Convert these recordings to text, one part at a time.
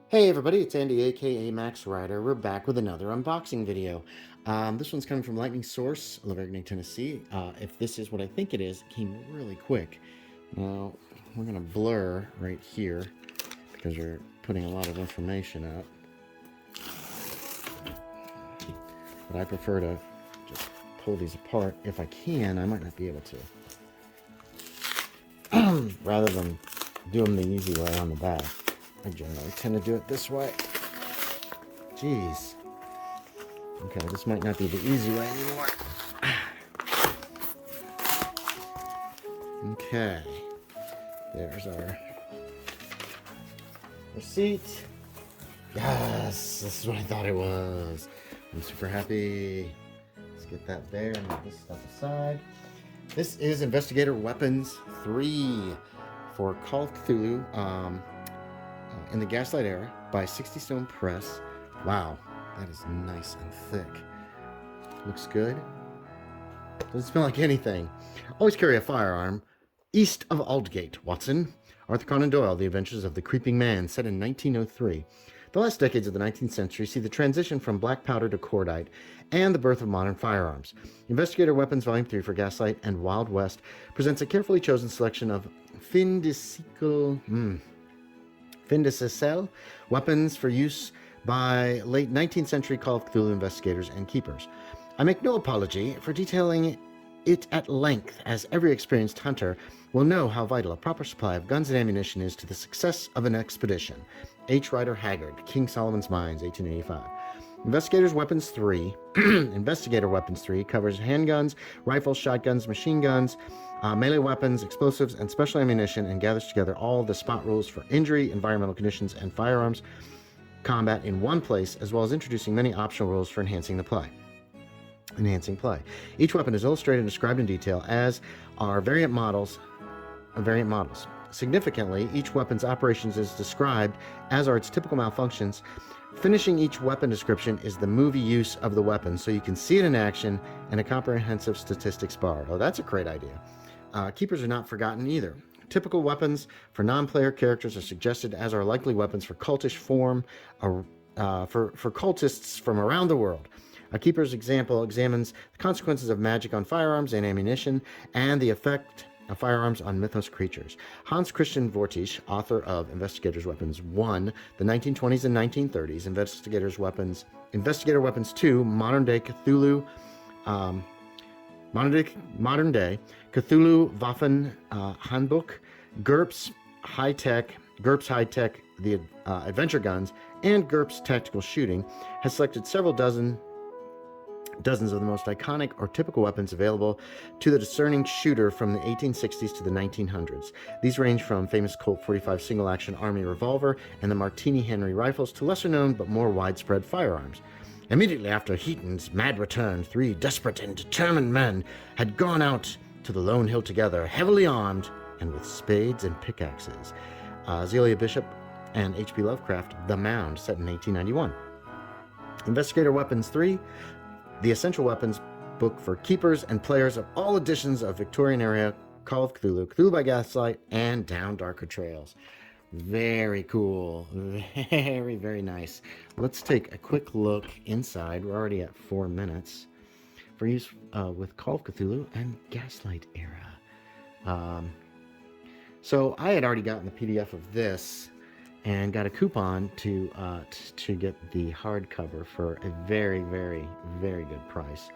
Hey everybody, it's Andy aka Max Rider. We're back with another unboxing video. This one's coming from Lightning Source, Livonia, Tennessee. If this is what I think it is, it came really quick. Now, we're going to blur right here because we're putting a lot of information up. But I prefer to just pull these apart. If I can, I might not be able to. Rather than do them the easy way on the back. I generally tend to do it this way. Jeez. Okay, this might not be the easy way anymore. Okay. There's our receipt. Yes, this is what I thought it was. I'm super happy. Let's get that there and move this stuff aside. This is Investigator Weapons 3 for Call of Cthulhu in the Gaslight era by 60 Stone Press. Wow, that is nice and thick. Looks good. Doesn't smell like anything. Always carry a firearm. East of Aldgate, Watson. Arthur Conan Doyle, The Adventures of the Creeping Man, set in 1903. The last decades of the 19th century see the transition from black powder to cordite and the birth of modern firearms. Investigator Weapons Volume 3 for Gaslight and Wild West presents a carefully chosen selection of fin de siècle weapons for use by late 19th century Call of Cthulhu investigators and keepers. I make no apology for detailing it at length, as every experienced hunter will know how vital a proper supply of guns and ammunition is to the success of an expedition. H. Rider Haggard, King Solomon's Mines, 1885. Investigator Weapons 3 covers handguns, rifles, shotguns, machine guns, melee weapons, explosives, and special ammunition, and gathers together all the spot rules for injury, environmental conditions, and firearms combat in one place, as well as introducing many optional rules for enhancing play. Each weapon is illustrated and described in detail, as are variant models. Significantly, each weapon's operations is described, as are its typical malfunctions. Finishing each weapon description is the movie use of the weapon, so you can see it in action, and a comprehensive statistics bar. Oh, that's a great idea. Keepers are not forgotten either. Typical weapons for non-player characters are suggested, as are likely weapons for cultish form, for cultists from around the world. A keeper's example examines the consequences of magic on firearms and ammunition, and the effect of firearms on mythos creatures. Hans Christian Vortisch, author of Investigator's Weapons 1, the 1920s and 1930s, Investigator Weapons 2, Modern Day Cthulhu Waffen Handbuch, GURPS High Tech, the Adventure Guns, and GURPS Tactical Shooting, has selected several dozens of the most iconic or typical weapons available to the discerning shooter from the 1860s to the 1900s. These range from famous Colt 45 single-action Army revolver and the Martini Henry rifles to lesser-known but more widespread firearms. Immediately after Heaton's mad return, 3 desperate and determined men had gone out to the Lone Hill together, heavily armed and with spades and pickaxes. Zelia Bishop and H.P. Lovecraft, The Mound, set in 1891. Investigator Weapons 3, the essential weapons book for keepers and players of all editions of Victorian era Call of Cthulhu, Cthulhu by Gaslight, and Down Darker Trails. Very cool. Very, very nice. Let's take a quick look inside. We're already at 4 minutes. For use with Call of Cthulhu and Gaslight era. So I had already gotten the PDF of this and got a coupon to get the hardcover for a very, very, very good price.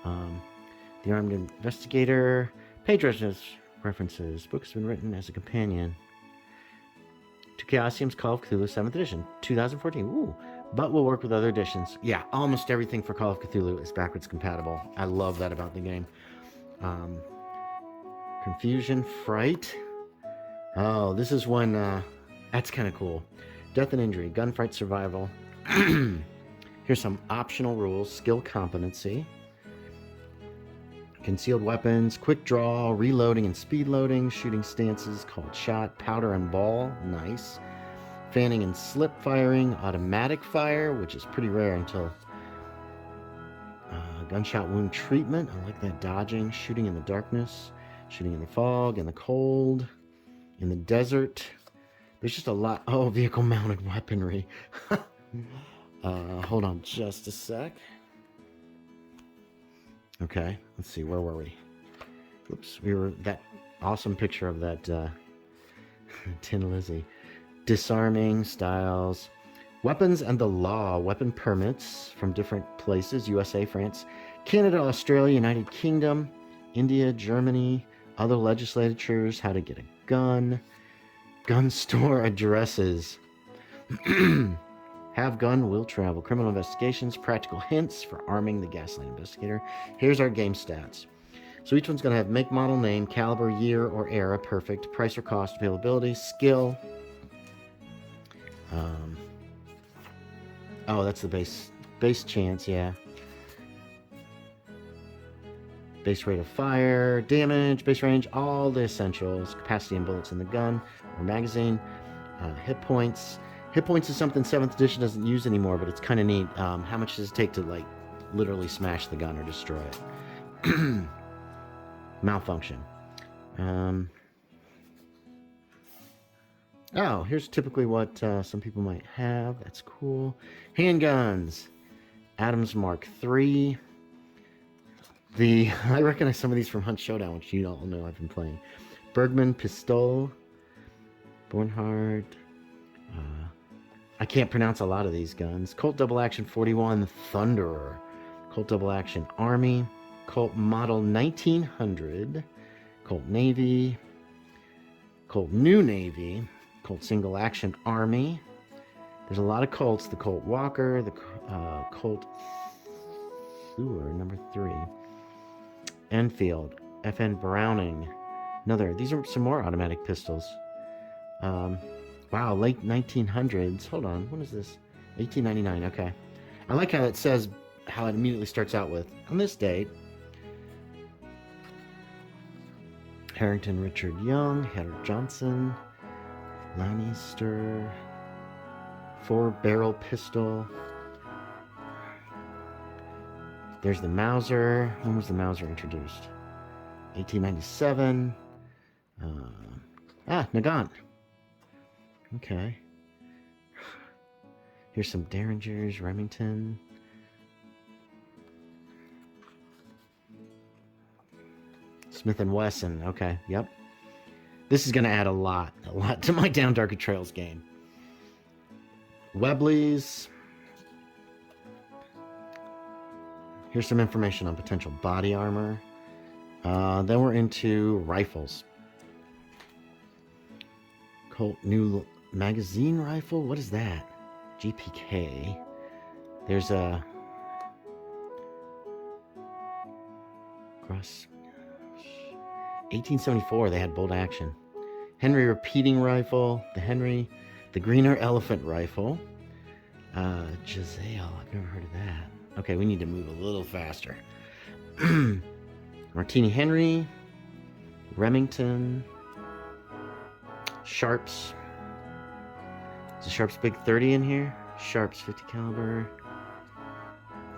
The Armed Investigator, page references, book has been written as a companion to Chaosium's Call of Cthulhu 7th edition, 2014. Ooh, but will work with other editions. Yeah, almost everything for Call of Cthulhu is backwards compatible. I love that about the game. Confusion, Fright. Oh, this is one... that's kind of cool. Death and injury, gunfight survival. Here's some optional rules. Skill competency. Concealed weapons, quick draw, reloading and speed loading, shooting stances called shot, powder and ball, nice. Fanning and slip firing, automatic fire, which is pretty rare until gunshot wound treatment. I like that. Dodging, shooting in the darkness, shooting in the fog, in the cold, in the desert. There's just a lot. Oh, vehicle mounted weaponry. Hold on just a sec. Okay, let's see. Where were we? Oops, we were that awesome picture of that Tin Lizzie. Disarming styles. Weapons and the law. Weapon permits from different places. USA, France, Canada, Australia, United Kingdom, India, Germany, other legislatures. How to get a gun. Gun store addresses. Have gun, will travel. Criminal investigations. Practical hints for arming the Gaslight Investigator. Here's our game stats. So each one's going to have make, model, name, caliber, year or era, perfect, price or cost, availability, skill. Oh, that's the base chance, yeah. Base rate of fire, damage, base range, all the essentials, capacity and bullets in the gun or magazine, hit points. Hit points is something 7th edition doesn't use anymore, but it's kind of neat. How much does it take to, like, literally smash the gun or destroy it? Malfunction. Oh, here's typically what some people might have. That's cool. Handguns. Adams Mark III. I recognize some of these from Hunt Showdown, which you all know I've been playing. Bergman Pistol. Bornhard. I can't pronounce a lot of these guns. Colt Double Action 41 Thunderer. Colt Double Action Army. Colt Model 1900. Colt Navy. Colt New Navy. Colt Single Action Army. There's a lot of Colts. The Colt Walker, the Colt Thur, number 3. Enfield, FN Browning. These are some more automatic pistols. Wow, late 1900s. Hold on, what is this? 1899, okay. I like how it says, how it immediately starts out with, on this date, Harrington Richard Young, Heather Johnson, Lannister, 4-barrel pistol. There's the Mauser. When was the Mauser introduced? 1897. Nagant. Okay. Here's some Derringers, Remington. Smith & Wesson. Okay, yep. This is going to add a lot to my Down Darker Trails game. Webleys. Here's some information on potential body armor. Then we're into rifles. Colt New Magazine Rifle. What is that? GPK. There's a... Cross... 1874, they had bolt action. Henry Repeating Rifle. The Greener Elephant Rifle. Giselle. I've never heard of that. Okay, we need to move a little faster. Martini Henry. Remington. Sharps. Is the Sharps Big 30 in here? Sharps 50 caliber.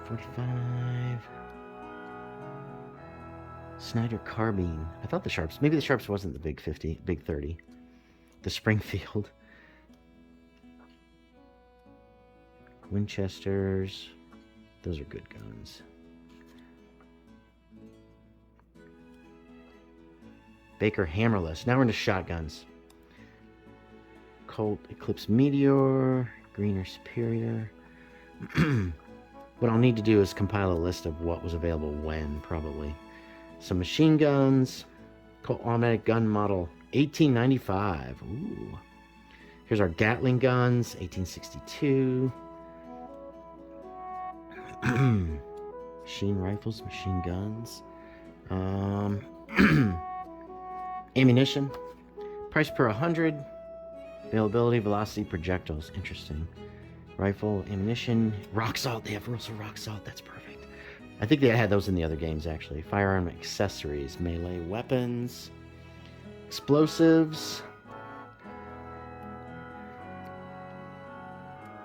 45. Snyder Carbine. I thought the Sharps... Maybe the Sharps wasn't the Big 50, Big 30. The Springfield. Winchesters. Those are good guns. Baker Hammerless. Now we're into shotguns. Colt Eclipse Meteor. Greener Superior. What I'll need to do is compile a list of what was available when, probably. Some machine guns. Colt Automatic Gun Model 1895. Ooh. Here's our Gatling guns, 1862. Machine rifles, machine guns. Ammunition. Price per 100. Availability, velocity, projectiles. Interesting. Rifle, ammunition, rock salt. They have also rock salt. That's perfect. I think they had those in the other games, actually. Firearm accessories, melee weapons, explosives,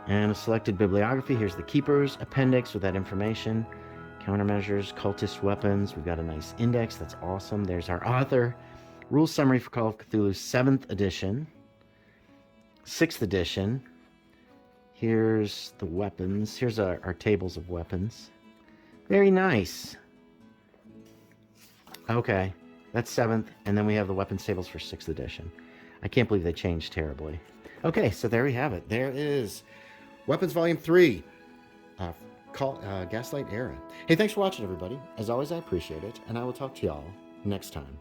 and a selected bibliography. Here's the Keeper's appendix with that information. Countermeasures, cultist weapons. We've got a nice index. That's awesome. There's our author. Rules summary for Call of Cthulhu 7th edition. 6th edition. Here's the weapons. Here's our tables of weapons. Very nice. Okay, that's 7th, and then we have the weapons tables for 6th edition. I can't believe they changed terribly. Okay, so there we have it. There is Weapons Volume 3, Gaslight Era. Hey, thanks for watching, everybody. As always, I appreciate it, and I will talk to y'all next time.